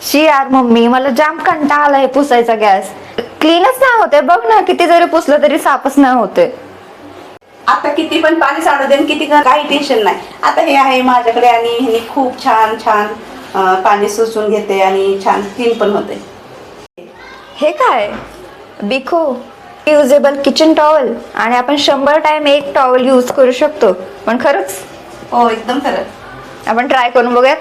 शी यार मम्मी, मला जाम कंटाळा आलाय पुसायचा गॅस. क्लीनच नाही होते बघ ना, किती जरी पुसलं तरी साफच नाही होते. आता किती पण पाणी साडू दे, किती काही टेन्शन नाही. आता हे आहे माझ्याकडे आणि हे खूप छान छान पाणी सुसून घेते आणि छान क्लीन पण होते. हे काय बिखो युजेबल किचन टॉवेल, आणि आपण 100 टाइम एक टॉवेल यूज करू शकतो. पण खरंच हो, एकदम खरं. आपण ट्राय करून बघूयात.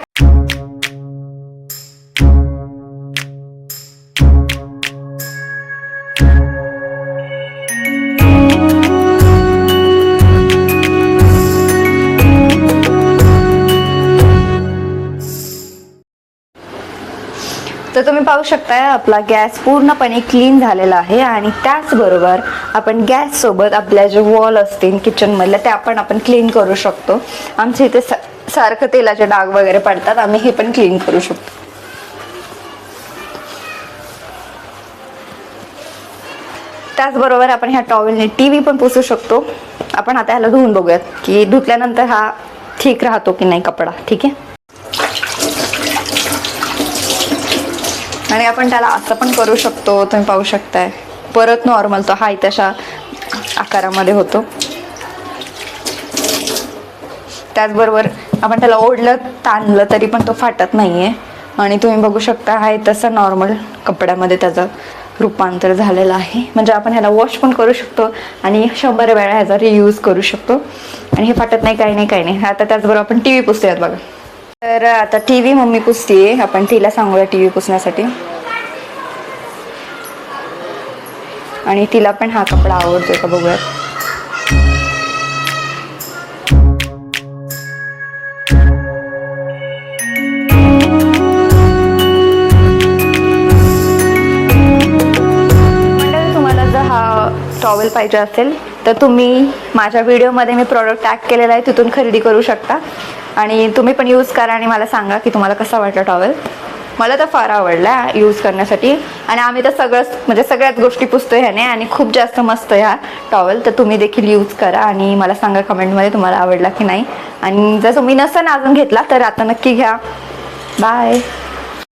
तर तुम्ही पाहू शकताय आपला गॅस पूर्णपणे क्लीन झालेला आहे. आणि त्याचबरोबर आपण गॅस सोबत आपल्या जे वॉल असतील किचन मधल्या त्या पण आपण क्लीन करू शकतो. आमच्या इथे सारखं तेलाचे डाग वगैरे पडतात, आम्ही हे पण क्लीन करू शकतो. त्याचबरोबर आपण ह्या टॉवेलने टीव्ही पण पुसू शकतो. आपण आता ह्याला धुवून बघूयात की धुतल्यानंतर हा ठीक राहतो की नाही कपडा. ठीक आहे, आणि आपण त्याला असं पण करू शकतो. तुम्ही पाहू शकताय परत नॉर्मल तो हाय तशा आकारामध्ये होतो. त्याचबरोबर आपण त्याला ओढलं ताणलं तरी पण तो फाटत नाहीये. आणि तुम्ही बघू शकता हाय तसं नॉर्मल कपड्यामध्ये त्याचं रूपांतर झालेलं आहे. म्हणजे आपण ह्याला वॉश पण करू शकतो आणि 100 वेळा ह्याचा रियूज करू शकतो. आणि हे फाटत नाही, काही नाही, काही नाही. आता त्याचबरोबर आपण टीव्ही पुसतोयात बघा. तर आता टीव्ही मम्मी पुसतीये, आपण तिला सांगूया टीव्ही पुसण्यासाठी. आणि तिला पण हा कपडा आवडतोय का बघूयात. म्हणजे तुम्हाला जर हा टॉवेल पाहिजे असेल तर तुम्ही माझ्या व्हिडिओमध्ये मी प्रॉडक्ट टॅग केलेला आहे, तिथून खरेदी करू शकता. आणि तुम्ही पण यूज करा आणि मला सांगा की तुम्हाला कसा वाटला टॉवेल. मला तर फार आवडला यूज करण्यासाठी. आणि आम्ही तर म्हणजे सगळ्याच गोष्टी पुसतोय ह्याने, आणि खूप जास्त मस्त ह्या टॉवेल. तर तुम्ही देखील यूज करा आणि मला सांगा कमेंटमध्ये तुम्हाला आवडला की नाही. आणि जर तुम्ही नसेल अजून घेतला तर आता नक्की घ्या. बाय.